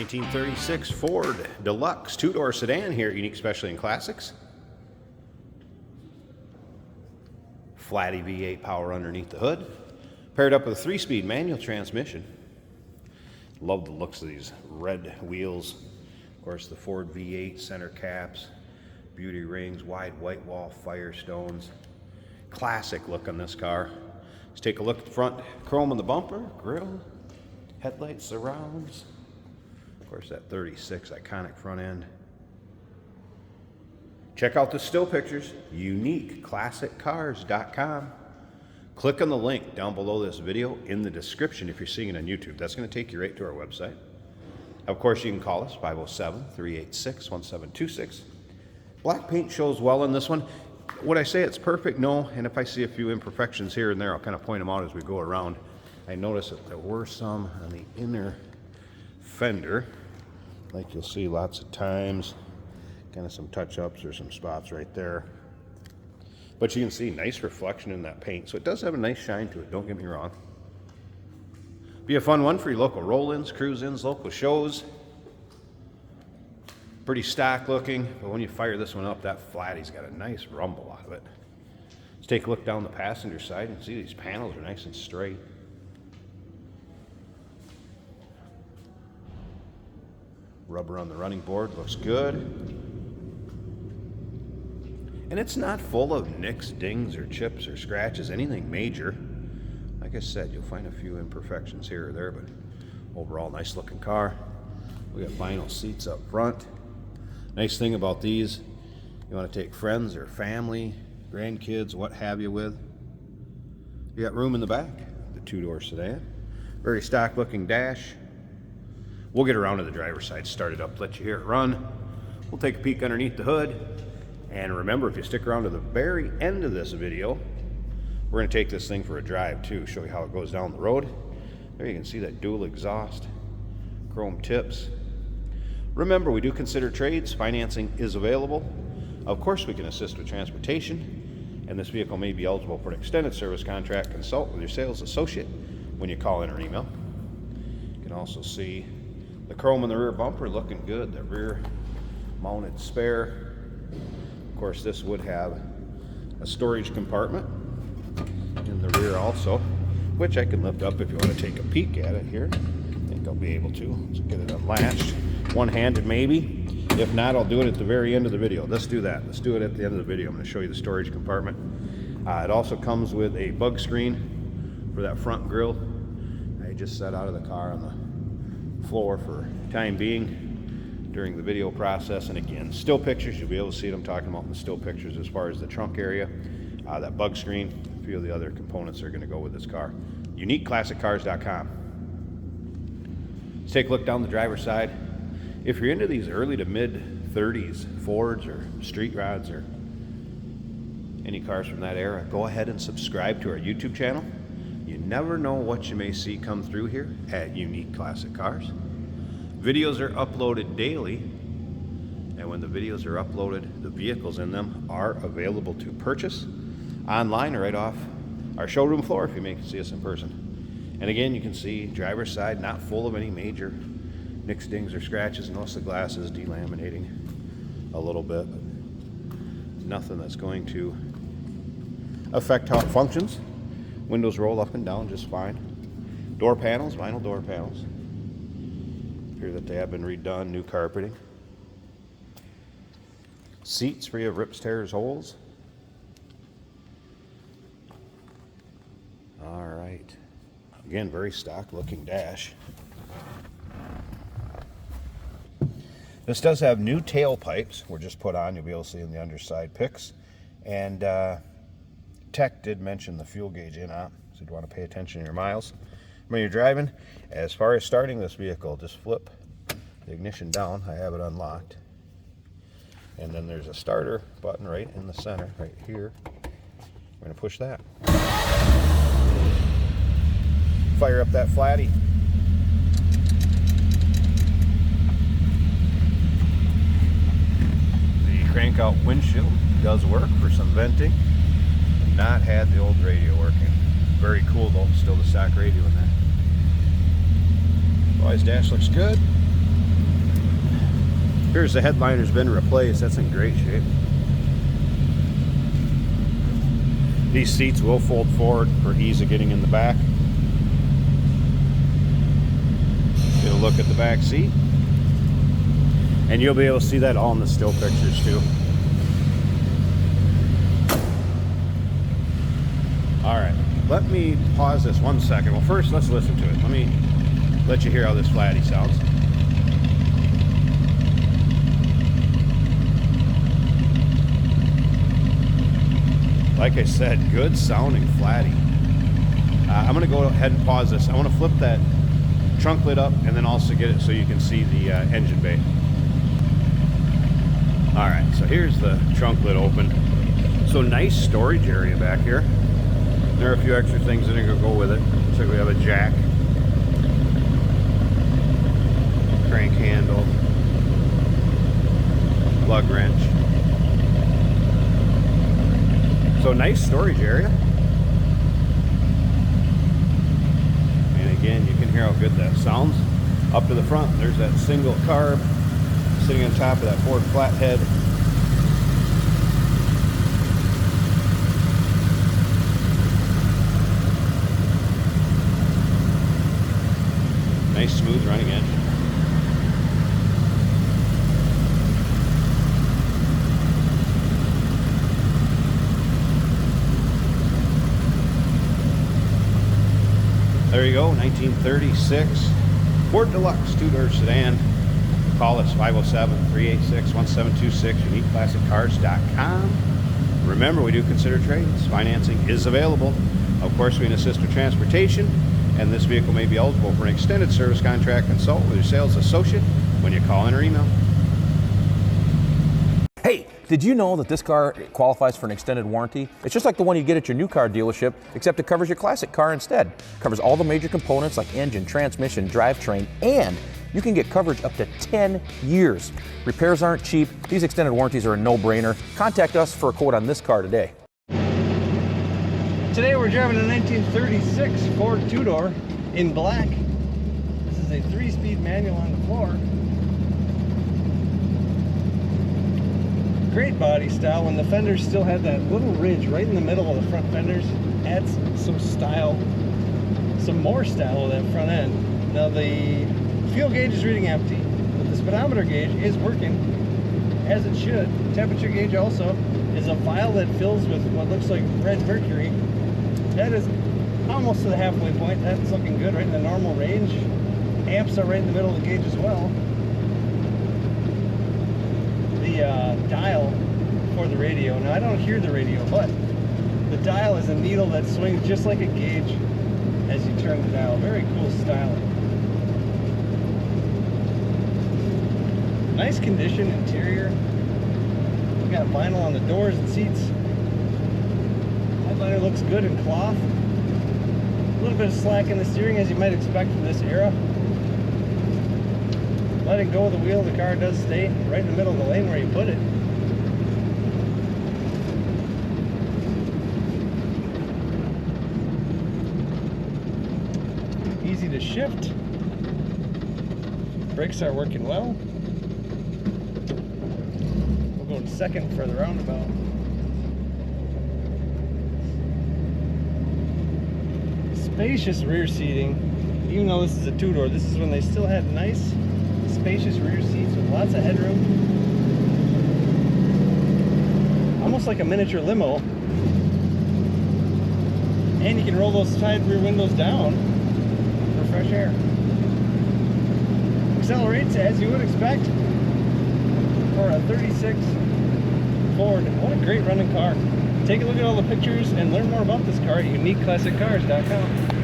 1936 Ford Deluxe two-door sedan here at Unique Specialty and Classics. Flatty V8 power underneath the hood, paired up with a 3-speed manual transmission. Love the looks of these red wheels. Of course, the Ford V8 center caps, beauty rings, wide white wall firestones. Classic look on this car. Let's take a look at the front. Chrome on the bumper, grille, headlights, surrounds. Of course, that 36 iconic front end. Check out the still pictures, uniqueclassiccars.com. Click on the link down below this video in the description if you're seeing it on YouTube. That's going to take you right to our website. Of course, you can call us, 507-386-1726. Black paint shows well on this one. Would I say it's perfect? No. And if I see a few imperfections here and there, I'll kind of point them out as we go around. I noticed that there were some on the inner fender, like you'll see lots of times. Kind of some touch-ups or some spots right there. But you can see nice reflection in that paint. So it does have a nice shine to it, don't get me wrong. Be a fun one for your local roll-ins, cruise-ins, local shows. Pretty stock looking, but when you fire this one up, that flatty's got a nice rumble out of it. Let's take a look down the passenger side and see these panels are nice and straight. Rubber on the running board looks good. And it's not full of nicks, dings, or chips, or scratches, anything major. Like I said, you'll find a few imperfections here or there, but overall, nice looking car. We got vinyl seats up front. Nice thing about these, you want to take friends or family, grandkids, what have you with. You got room in the back, the two-door sedan. Very stock looking dash. We'll get around to the driver's side, start it up, let you hear it run. We'll take a peek underneath the hood. And remember, if you stick around to the very end of this video, we're going to take this thing for a drive too, show you how it goes down the road. There you can see that dual exhaust, chrome tips. Remember, we do consider trades. Financing is available. Of course, we can assist with transportation, and this vehicle may be eligible for an extended service contract. Consult with your sales associate when you call in or email. You can also see the chrome in the rear bumper looking good, the rear mounted spare. Of course, this would have a storage compartment in the rear also, which I can lift up if you want to take a peek at it here. I think I'll be able to. Let's get it unlatched. One-handed maybe. If not, I'll do it at the very end of the video. Let's do that. Let's do it at the end of the video. I'm going to show you the storage compartment. It also comes with a bug screen for that front grille. I just set out of the car on the floor for time being during the video process. And again, still pictures, you'll be able to see what I'm talking about in the still pictures as far as the trunk area, that bug screen, a few of the other components that are going to go with this car. uniqueclassiccars.com. Let's take a look down the driver's side. If you're into these early to mid 30s Fords or street rods or any cars from that era, go ahead and subscribe to our YouTube channel. You never know what you may see come through here at Unique Classic Cars. Videos are uploaded daily, and when the videos are uploaded, the vehicles in them are available to purchase online or right off our showroom floor if you may see us in person. And again, you can see driver's side not full of any major nicks, dings, or scratches. Notice the glass is delaminating a little bit, but nothing that's going to affect how it functions. Windows roll up and down just fine. Door panels, vinyl door panels. Appear that they have been redone, new carpeting. Seats free of rips, tears, holes. All right. Again, very stock looking dash. This does have new tailpipes. Were just put on. You'll be able to see in the underside pics. And Tech did mention the fuel gauge in-op, so you'd want to pay attention to your miles when you're driving. As far as starting this vehicle, just flip the ignition down. I have it unlocked. And then there's a starter button right in the center, right here. We're going to push that. Fire up that flatty. The crank out windshield does work for some venting. Not had the old radio working. Very cool though, still the stock radio in that. Otherwise, dash looks good. Here's the headliner's been replaced. That's in great shape. These seats will fold forward for ease of getting in the back. Get a look at the back seat. And you'll be able to see that all in the still pictures too. All right, let me pause this 1 second. Well, first, let's listen to it. Let me let you hear how this flatty sounds. Like I said, good sounding flatty. I'm gonna go ahead and pause this. I wanna flip that trunk lid up and then also get it so you can see the engine bay. All right, so here's the trunk lid open. So nice storage area back here. There are a few extra things that are gonna go with it. Looks like we have a jack, crank handle, plug wrench. So nice storage area. And again, you can hear how good that sounds. Up to the front, there's that single carb sitting on top of that Ford flathead. Nice smooth running engine. There you go, 1936 Ford Deluxe two-door sedan. Call us 507-386-1726, uniqueclassiccars.com. Remember, we do consider trades. Financing is available. Of course, we can assist with transportation, and this vehicle may be eligible for an extended service contract. Consult with your sales associate when you call in or email. Hey, did you know that this car qualifies for an extended warranty? It's just like the one you get at your new car dealership, except it covers your classic car instead. It covers all the major components like engine, transmission, drivetrain, and you can get coverage up to 10 years. Repairs aren't cheap. These extended warranties are a no-brainer. Contact us for a quote on this car today. Today we're driving a 1936 Ford Tudor in black. This is a 3-speed manual on the floor. Great body style. When the fenders still had that little ridge right in the middle of the front fenders, adds some style, some more style with that front end. Now the fuel gauge is reading empty, but the speedometer gauge is working as it should. Temperature gauge also is a vial that fills with what looks like red mercury. That is almost to the halfway point. That's looking good, right in the normal range. Amps are right in the middle of the gauge as well. The dial for the radio. Now I don't hear the radio, but the dial is a needle that swings just like a gauge as you turn the dial. Very cool styling. Nice condition interior. We've got vinyl on the doors and seats. Headliner looks good in cloth. A little bit of slack in the steering, as you might expect from this era. Letting go of the wheel, the car does stay right in the middle of the lane where you put it. Easy to shift. Brakes are working well. We'll go to second for the roundabout. Spacious rear seating. Even though this is a two-door, this is when they still had nice spacious rear seats with lots of headroom. Almost like a miniature limo. And you can roll those side rear windows down for fresh air. Accelerates as you would expect for a 36 Ford. What a great running car. Take a look at all the pictures and learn more about this car at uniqueclassiccars.com.